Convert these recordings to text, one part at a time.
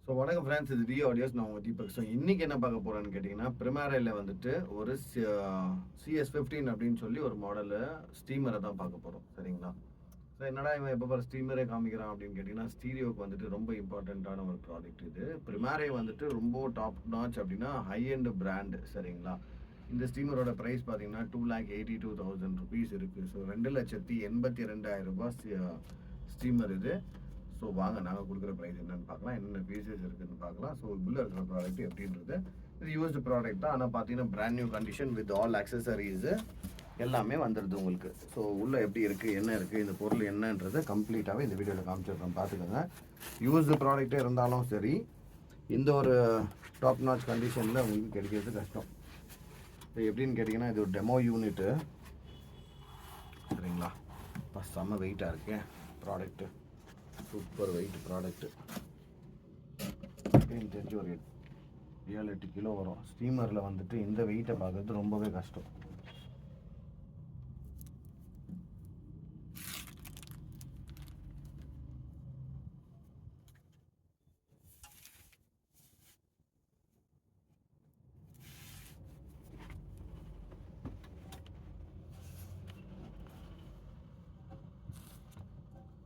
So வணக்கம் friends, இது D audios. நான் உங்கள் தீபக். ஸோ இன்றைக்கி என்ன பார்க்க போகிறேன்னு கேட்டிங்கன்னா, ப்ரிமாரையில் வந்துட்டு ஒரு CS15 அப்படின்னு சொல்லி ஒரு மாடலு ஸ்டீமரை தான் பார்க்க போகிறோம். சரிங்களா? ஸோ என்னடா இவன் எப்போ பாரு ஸ்டீமரே காமிக்கிறான் அப்படின்னு கேட்டிங்கன்னா, ஸ்டீரியோக்கு வந்துட்டு ரொம்ப இம்பார்ட்டண்ட்டான ஒரு ப்ராடக்ட் இது. ப்ரிமாரே வந்துட்டு ரொம்ப டாப் நாச் அப்படின்னா ஹை எண்ட் பிராண்டு. சரிங்களா? இந்த ஸ்டீமரோட ப்ரைஸ் பார்த்தீங்கன்னா 2,82,000 ருபீஸ் இருக்குது. ஸோ 2,82,000 ஸ்டீமர் இது. ஸோ வாங்க நாங்கள் கொடுக்குற ப்ரைஸ் என்னென்னு பார்க்கலாம், என்னென்ன பீசஸ் இருக்குதுன்னு பார்க்கலாம். ஸோ உள்ளே இருக்கிற ப்ராடக்ட் எப்படின்றது இது யூஸ்டு ப்ராடக்ட் தான். ஆனால் பார்த்தீங்கன்னா brand new condition with all accessories எல்லாமே வந்துடுது உங்களுக்கு. ஸோ உள்ளே எப்படி இருக்குது, என்ன இருக்குது, இந்த பொருள் என்னன்றது கம்ப்ளீட்டாகவே இந்த வீடியோவில் காமிச்சிருக்கோம். பார்த்துக்கோங்க. யூஸ்டு ப்ராடக்டே இருந்தாலும் சரி, இந்த ஒரு டாப் நாச் கண்டிஷனில் உங்களுக்கு கிடைக்கிறது கஷ்டம். ஸோ எப்படின்னு கேட்டிங்கன்னா, இது ஒரு டெமோ யூனிட்டு. சரிங்களா? ஃபஸ்ட் செம்ம வெயிட்டாக இருக்கேன் ப்ராடக்ட்டு. Super wait product. அப்படின்னு தெரிஞ்சு ஒரு 7-8 கிலோ வரும். ஸ்டீமரில் வந்துட்டு இந்த வெயிட்டை பார்க்குறது ரொம்பவே கஷ்டம்.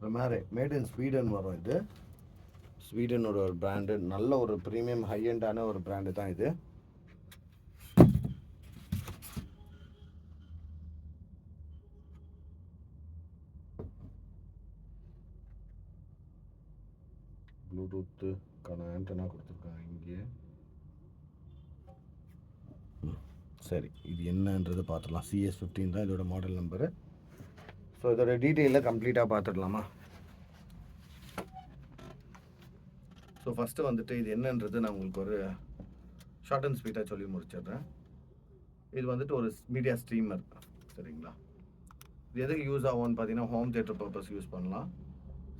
ப்ரிமாரே மேட் இன் ஸ்வீடன் வரும். இது ஸ்வீடனோட ஒரு பிராண்டு, நல்ல ஒரு ப்ரீமியம் ஹை எண்டான ஒரு பிராண்டு தான் இது. ப்ளூடூத்துக்கான ஆண்டனா கொடுத்துருக்காங்க இங்கே. சரி, இது என்னன்றது பார்த்துடலாம். CS15 தான் இதோட மாடல் நம்பரு. ஸோ இதோட டீட்டெயிலில் கம்ப்ளீட்டாக பார்த்துடலாமா? ஸோ ஃபஸ்ட்டு வந்துட்டு இது என்னன்றது நான் உங்களுக்கு ஒரு ஷார்ட் அண்ட் ஸ்வீட்டாக சொல்லி முடிச்சிடுறேன். இது வந்துட்டு ஒரு மீடியா ஸ்ட்ரீமர். சரிங்களா? இது எதுக்கு யூஸ் ஆகும்னு பார்த்தீங்கன்னா, ஹோம் தியேட்டர் பர்பஸ் யூஸ் பண்ணலாம்.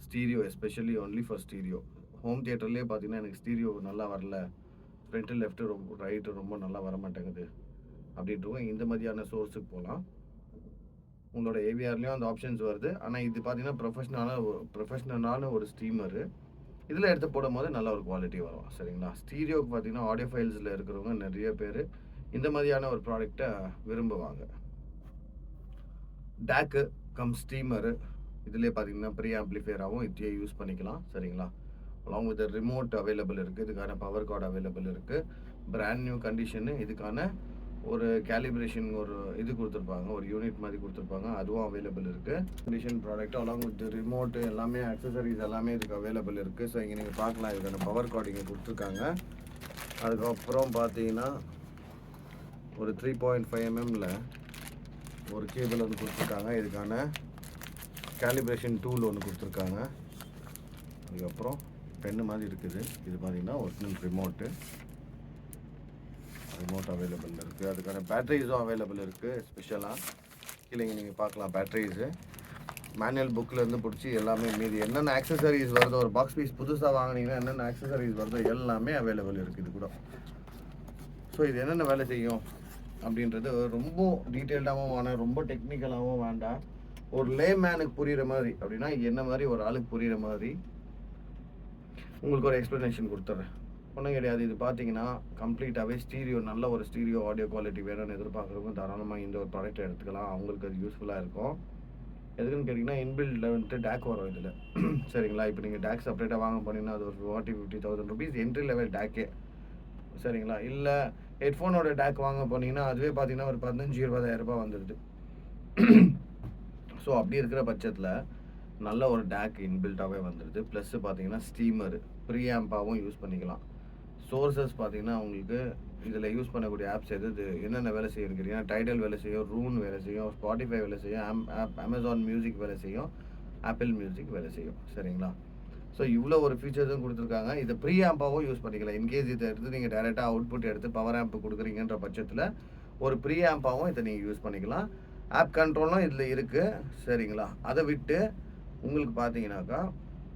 Stereo especially only for stereo. Home தியேட்டர்லேயே பார்த்தீங்கன்னா எனக்கு ஸ்டீரியோ நல்லா வரல, ஃப்ரண்ட்டு லெஃப்ட்டு ரொம்ப ரைட்டு ரொம்ப நல்லா வர மாட்டேங்குது அப்படின்றவங்க இந்த மாதிரியான சோர்ஸுக்கு போகலாம். உங்களோட ஏவிஆர்லேயும் அந்த ஆப்ஷன்ஸ் வருது. ஆனால் இது பார்த்தீங்கன்னா ப்ரொஃபஷ்னலான ஒரு ஸ்டீமரு. இதில் எடுத்து போடும் போது நல்ல ஒரு குவாலிட்டி வரும். சரிங்களா? ஸ்டீரியோக்கு பார்த்தீங்கன்னா ஆடியோ ஃபைல்ஸில் இருக்கிறவங்க நிறைய பேர் இந்த மாதிரியான ஒரு ப்ராடக்டை விரும்புவாங்க. டேக்கு கம் ஸ்டீமரு இதிலே பார்த்தீங்கன்னா ப்ரீ ஆம்ப்ளிஃபையராகவும் இதையே யூஸ் பண்ணிக்கலாம். சரிங்களா? அலாங் வித் ரிமோட் அவைலபிள் இருக்குது. இதுக்கான பவர் கார்டு அவைலபிள் இருக்குது. Brand new condition. இதுக்கான ஒரு கேலிப்ரேஷன் ஒரு இது கொடுத்துருப்பாங்க, ஒரு யூனிட் மாதிரி கொடுத்துருப்பாங்க, அதுவும் அவைலபிள் இருக்குது. Condition product along with remote எல்லாமே அக்சசரிஸ் எல்லாமே இதுக்கு அவைலபிள் இருக்குது. ஸோ இங்கே நீங்கள் பார்க்கலாம், இதுக்கான பவர் கார்டு இங்கே கொடுத்துருக்காங்க. அதுக்கப்புறம் பார்த்தீங்கன்னா ஒரு 3.5 mm ஒரு கேபிள் ஒன்று கொடுத்துருக்காங்க. இதுக்கான கேலிப்ரேஷன் டூல் ஒன்று கொடுத்துருக்காங்க. அதுக்கப்புறம் பென்னு மாதிரி இருக்குது. இது பார்த்தீங்கன்னா ஒரிஜினல் ரிமோட் அவைலபிள் இருக்குது. அதுக்கான பேட்டரிஸும் அவைலபிள் இருக்குது. ஸ்பெஷலாக இல்லைங்க, நீங்கள் பார்க்கலாம் பேட்டரிஸு மேனுவல் புக்கிலேருந்து பிடிச்சி எல்லாமே மீதி என்னென்ன ஆக்சசரிஸ் வருதோ, ஒரு பாக்ஸ் பீஸ் புதுசாக வாங்கினீங்கன்னா என்னென்ன ஆக்சசரிஸ் வருதோ எல்லாமே அவைலபிள் இருக்குது இது கூட. ஸோ இது என்னென்ன வேலை செய்யும் அப்படின்றது ரொம்ப டீட்டெயில்டாகவும் வேணாம், ரொம்ப டெக்னிக்கலாகவும் வேண்டாம். ஒரு லேமேனுக்கு புரிகிற மாதிரி அப்படின்னா என்ன மாதிரி ஒரு ஆளுக்கு புரிகிற மாதிரி உங்களுக்கு ஒரு எக்ஸ்ப்ளனேஷன் கொடுத்துட்றேன். ஒன்றும் கிடையாது. இது பார்த்தீங்கன்னா கம்ப்ளீட்டாகவே ஸ்டீரியோ, நல்ல ஒரு ஸ்டீரியோ ஆடியோ குவாலிட்டி வேணும்னு எதிர்பார்க்குறவங்க தாராளமாக இந்த ஒரு ப்ராடக்ட்டை எடுத்துக்கலாம். அவங்களுக்கு அது யூஸ்ஃபுல்லாக இருக்கும். எதுக்குன்னு கேட்டிங்கன்னா, இன்பில்டில் வந்துட்டு டேக் வரும் இதில். சரிங்களா? இப்போ நீங்கள் டேக் செப்பரேட்டாக வாங்க போனீங்கன்னா அது ஒரு 40-50,000 ருபீஸ் என்ட்ரி லெவல் டேக்கே. சரிங்களா? இல்லை ஹெட்ஃபோனோட டேக் வாங்க போனீங்கன்னா அதுவே பார்த்தீங்கன்னா ஒரு 15-20,000 ரூபாய் வந்துடுது. ஸோ அப்படி இருக்கிற பட்சத்தில் நல்ல ஒரு டேக் இன்பில்ட்டாகவே வந்துடுது. ப்ளஸ்ஸு பார்த்தீங்கன்னா ஸ்டீமரு ப்ரீ ஆம்பாகவும் யூஸ் பண்ணிக்கலாம். சோர்ஸஸ் பார்த்தீங்கன்னா உங்களுக்கு இதில் யூஸ் பண்ணக்கூடிய ஆப்ஸ் எது என்னென்ன வேலை செய்யும் கேட்டிங்கன்னா, டைடல் வேலை செய்யும், ரூன் வேலை செய்யும், ஸ்பாட்டிஃபை வேலை செய்யும், அமேசான் மியூசிக் வேலை செய்யும், ஆப்பிள் மியூசிக் வேலை செய்யும். சரிங்களா? ஸோ இவ்வளோ ஒரு ஃபீச்சர்ஸும் கொடுத்துருக்காங்க. இதை ப்ரீ ஆம்பாகவும் யூஸ் பண்ணிக்கலாம். இன்கேஸ் இதை எடுத்து நீங்கள் டேரெக்டாக அவுட்புட் எடுத்து பவர் ஆம்ப் கொடுக்குறீங்கன்ற பட்சத்தில் ஒரு ப்ரீ ஆம்பாகவும் இதை நீங்கள் யூஸ் பண்ணிக்கலாம். ஆப் கண்ட்ரோலும் இதில் இருக்குது. சரிங்களா? அதை விட்டு உங்களுக்கு பார்த்தீங்கன்னாக்கா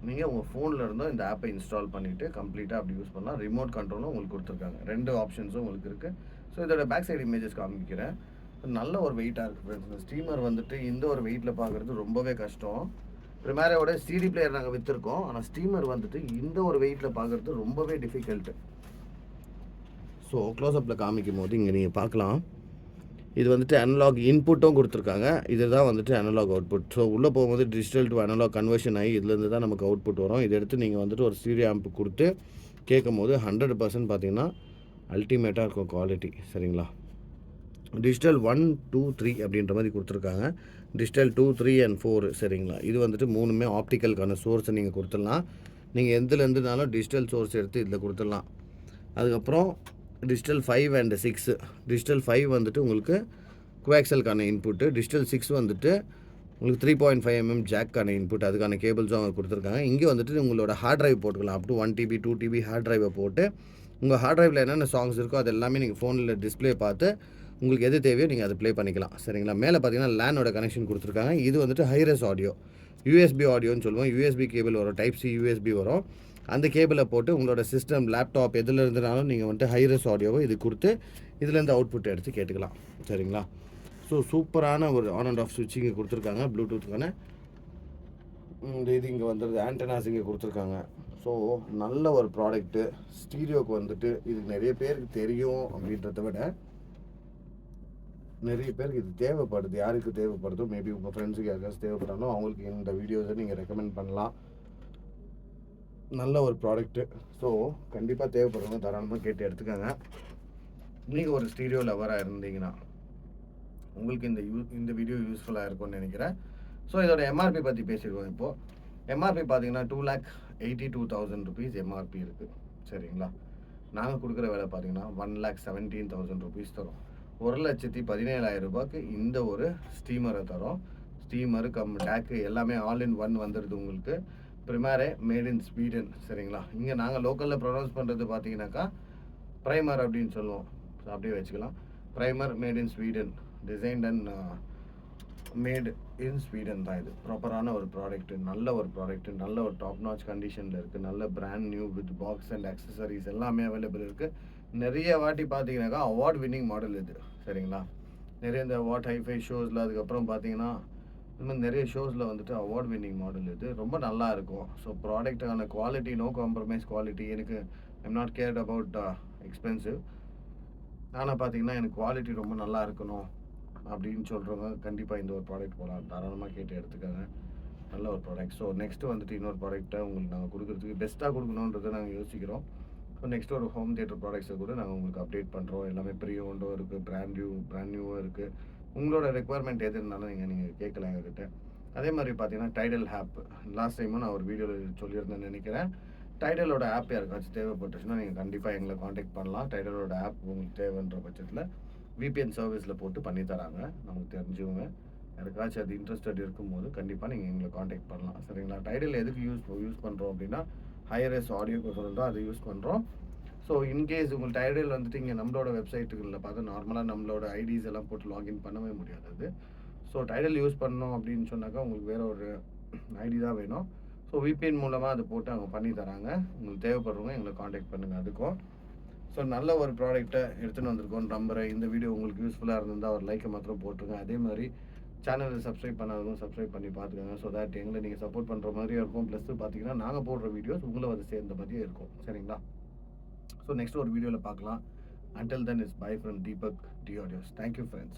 நீங்கள் உங்கள் ஃபோனில் இருந்தோ இந்த ஆப்பை இன்ஸ்டால் பண்ணிவிட்டு கம்ப்ளீட்டாக அப்படி யூஸ் பண்ணலாம். ரிமோட் கண்ட்ரோலும் உங்களுக்கு கொடுத்துருக்காங்க. 2 ஆப்ஷன்ஸும் உங்களுக்கு இருக்குது. ஸோ இதோட பேக் சைடு இமேஜஸ் காமிக்கிறேன். நல்ல ஒரு வெயிட்டாக இருக்குது. ஸ்டீமர் வந்துட்டு இந்த ஒரு வெயிட்டில் பார்க்குறது ரொம்பவே கஷ்டம். ப்ரிமேரோட சிடி பிளேயர் நாங்கள் விற்றுருக்கோம். ஆனால் ஸ்டீமர் வந்துட்டு இந்த ஒரு வெயிட்டில் பார்க்குறது ரொம்பவே டிஃபிகல்ட்டு. ஸோ க்ளோஸ்அப்பில் காமிக்கும் போது இங்கே நீங்கள் பார்க்கலாம், இது வந்துட்டு அனலாக் இன்புட்டும் கொடுத்துருக்காங்க. இதுதான் வந்துட்டு அனலாக் அவுட்புட். ஸோ உள்ளே போகும்போது டிஜிட்டல் டு அனலாக் கன்வர்ஷன் ஆகி இதுலேருந்து தான் நமக்கு அவுட்புட் வரும். இதை எடுத்து நீங்கள் வந்துட்டு ஒரு ஸ்டீரியோ ஆம்ப் கொடுத்து கேட்கும் போது 100% பார்த்தீங்கன்னா அல்டிமேட்டாக இருக்கும் குவாலிட்டி. சரிங்களா? டிஜிட்டல் 1, 2, 3 அப்படின்ற மாதிரி கொடுத்துருக்காங்க. Digital 2, 3 and 4. சரிங்களா? இது வந்துட்டு 3மே ஆப்டிக்கலுக்கான சோர்ஸை நீங்கள் கொடுத்துடலாம். நீங்கள் எதுலேருந்துனாலும் டிஜிட்டல் சோர்ஸ் எடுத்து இதில் கொடுத்துடலாம். அதுக்கப்புறம் டிஜிட்டல் 5 and 6. டிஜிட்டல் 5 வந்துட்டு உங்களுக்கு குவாக்சலுக்கான இன்புட்டு. டிஜிட்டல் 6 வந்துட்டு உங்களுக்கு 3.5 mm ஜாக்கான இன்புட். அதுக்கான கேபிள்ஸும் அவங்க கொடுத்துருக்காங்க. இங்கே வந்துட்டு உங்களோட ஹார்ட் டிரைவ் போட்டுக்கலாம். Up to 1 TB 2 TB hard டிரைவை போட்டு உங்கள் ஹார்ட் டிரைவில் என்னென்ன சாங்ஸ் இருக்கோ அது எல்லாமே நீங்கள் ஃபோனில் டிஸ்பிளே பார்த்து உங்களுக்கு எது தேவையோ நீங்கள் அதை ப்ளே பண்ணிக்கலாம். சரிங்களா? மேலே பார்த்தீங்கன்னா லேனோட கனெக்ஷன் கொடுத்துருக்காங்க. இது வந்துட்டு ஹைரஸ் ஆடியோ, யூஎஸ்பி ஆடியோன்னு சொல்லுவோம். யூஎஸ்பி கேபிள் வரும், டைப் சி யூஎஸ்பி வரும். அந்த கேபிளை போட்டு உங்களோட சிஸ்டம், லேப்டாப் எதில் இருந்தனாலும் நீங்கள் வந்துட்டு ஹைரஸ் ஆடியோவை இது கொடுத்து இதுலேருந்து அவுட்புட் எடுத்து கேட்டுக்கலாம். சரிங்களா? ஸோ சூப்பரான ஒரு ஆன் அண்ட் ஆஃப் சுவிட்ச் இங்கே கொடுத்துருக்காங்க. ப்ளூடூத்துக்கான இது இங்கே வந்துடுது. ஆண்டனாஸ் இங்கே கொடுத்துருக்காங்க. ஸோ நல்ல ஒரு ப்ராடக்ட்டு. ஸ்டீரியோக்கு வந்துட்டு இது நிறைய பேருக்கு தெரியும் அப்படின்றத விட நிறைய பேருக்கு இது தேவைப்படுது. யாருக்கு தேவைப்படுதோ, மேபி உங்கள் ஃப்ரெண்ட்ஸுக்கு யாருக்காச்சும் தேவைப்படாலும் அவங்களுக்கு இந்த வீடியோஸை நீங்கள் ரெக்கமெண்ட் பண்ணலாம். நல்ல ஒரு ப்ராடக்ட்டு. ஸோ கண்டிப்பாக தேவைப்படுறவங்க தாராளமாக கேட்டு எடுத்துக்கோங்க. நீங்கள் ஒரு ஸ்டீரியோ லவராக இருந்தீங்கன்னா உங்களுக்கு இந்த வீடியோ யூஸ்ஃபுல்லாக இருக்கும்னு நினைக்கிறேன். ஸோ இதோட எம்ஆர்பி பற்றி பேசியிருக்கோம். இப்போது எம்ஆர்பி பார்த்தீங்கன்னா 2,82,000 rupees எம்ஆர்பி இருக்குது. சரிங்களா? நாங்கள் கொடுக்குற விலை பார்த்தீங்கன்னா 1,17,000 rupees தரோம். 1,17,000 ரூபாய்க்கு இந்த ஒரு ஸ்டீமரை தரோம். ஸ்டீமரு டேக்கு எல்லாமே ஆல் இன் ஒன் வந்துடுது உங்களுக்கு. ப்ரிமேரே மேட் இன் ஸ்வீடன். சரிங்களா? இங்கே நாங்கள் லோக்கலில் ப்ரொனவுன்ஸ் பண்ணுறது பார்த்தீங்கன்னாக்கா ப்ரைமர் அப்படின்னு சொல்லுவோம். அப்படியே வச்சுக்கலாம். Primer made in Sweden, designed and made in Sweden தான். இது ப்ராப்பரான ஒரு ப்ராடக்ட்டு, நல்ல ஒரு ப்ராடக்ட்டு, நல்ல ஒரு டாப் நாச் கண்டிஷனில் இருக்குது. நல்ல brand new with box and accessories எல்லாமே அவைலபிள் இருக்குது. நிறைய வாட்டி பார்த்தீங்கன்னாக்கா அவார்ட் வின்னிங் மாடல் இது. சரிங்களா? நிறைய இந்த அவார்ட் ஹைஃபை ஷோஸில், அதுக்கப்புறம் பார்த்தீங்கன்னா இந்த மாதிரி நிறைய ஷோஸில் வந்துட்டு அவார்ட் வின்னிங் மாடல் இது. ரொம்ப நல்லா இருக்கும். ஸோ ப்ராடக்டான குவாலிட்டி, நோ காம்ப்ரமைஸ் குவாலிட்டி. எனக்கு I'm not cared about expensive. ஆனால் பார்த்தீங்கன்னா எனக்கு குவாலிட்டி ரொம்ப நல்லா இருக்கணும் அப்படின்னு சொல்கிறவங்க கண்டிப்பாக இந்த ஒரு ப்ராடக்ட் போகலாம். தாராளமாக கேட்டு எடுத்துக்கோங்க. நல்ல ஒரு ப்ராடக்ட். ஸோ நெக்ஸ்ட்டு வந்துட்டு இன்னொரு ப்ராடக்ட்டை உங்களுக்கு நாங்கள் கொடுக்குறதுக்கு பெஸ்ட்டாக கொடுக்கணுன்றதை நாங்கள் யோசிக்கிறோம். ஸோ நெக்ஸ்ட் ஒரு ஹோம் தியேட்டர் ப்ராடக்ட்ஸை கூட நாங்கள் உங்களுக்கு அப்டேட் பண்ணுறோம். எல்லாமே ப்ரீ ஓண்டோ இருக்குது, பிராண்ட் நியூவும் இருக்குது. உங்களோட ரெக்குவயர்மெண்ட் எது இருந்தாலும் நீங்கள் கேட்கலாம் எங்ககிட்ட. அதே மாதிரி பார்த்தீங்கன்னா டைடல் ஆப் லாஸ்ட் டைமும் நான் ஒரு வீடியோவில் சொல்லியிருந்தேன்னு நினைக்கிறேன். டைடலோட ஆப் யாருக்காச்சும் தேவைப்பட்டுச்சுன்னா நீங்கள் கண்டிப்பாக எங்களை காண்டாக்ட் பண்ணலாம். டைடலோட ஆப் உங்களுக்கு தேவைன்ற பட்சத்தில் VPN சர்வீஸில் போட்டு பண்ணி தராங்க. நமக்கு தெரிஞ்சவங்க யாருக்காச்சும் அது இன்ட்ரெஸ்டட் இருக்கும்போது கண்டிப்பாக நீங்கள் எங்களை காண்டாக்ட் பண்ணலாம். சரிங்களா? டைடல் எதுக்கு யூஸ் பண்ணுறோம் அப்படின்னா ஹையரஸ் ஆடியோக்கு தான் அதை யூஸ் பண்ணுறோம். ஸோ இன்கேஸ் உங்களுக்கு டைடல் வந்துட்டு இங்கே நம்மளோட வெப்சைட்டுகளில் பார்த்தா நார்மலாக நம்மளோட ஐடிஸ் எல்லாம் போட்டு லாகின் பண்ணவே முடியாது அது. ஸோ டைடல் யூஸ் பண்ணோம் அப்படின்னு சொன்னாக்கா உங்களுக்கு வேறு ஒரு ஐடி தான் வேணும். ஸோ VPN மூலமாக அதை போட்டு அவங்க பண்ணி தராங்க. உங்களுக்கு தேவைப்படுறவங்க எங்களை காண்டாக்ட் பண்ணுங்கள் அதுக்கும். ஸோ நல்ல ஒரு ப்ராடக்ட்டை எடுத்துகிட்டு வந்திருக்கோம் நம்புறேன். இந்த வீடியோ உங்களுக்கு யூஸ்ஃபுல்லாக இருந்திருந்தால் ஒரு லைக்கை மாத்திரம் போட்டுருங்க. அதே மாதிரி சேனலை சப்ஸ்கிரைப் பண்ணாதவங்க சப்ஸ்கிரைப் பண்ணி பார்த்துக்கோங்க. ஸோ தட் எங்களை நீங்கள் சப்போர்ட் பண்ணுற மாதிரியும் இருக்கும். ப்ளஸ் பார்த்தீங்கன்னா நாங்கள் போடுற வீடியோஸ் உங்களை வந்து சேர்ந்த மாதிரியும் இருக்கும். சரிங்களா? ஸோ நெக்ஸ்ட் ஒரு வீடியோவில் பார்க்கலாம். Until then, it's bye from Deepak D Audios. Thank you, friends.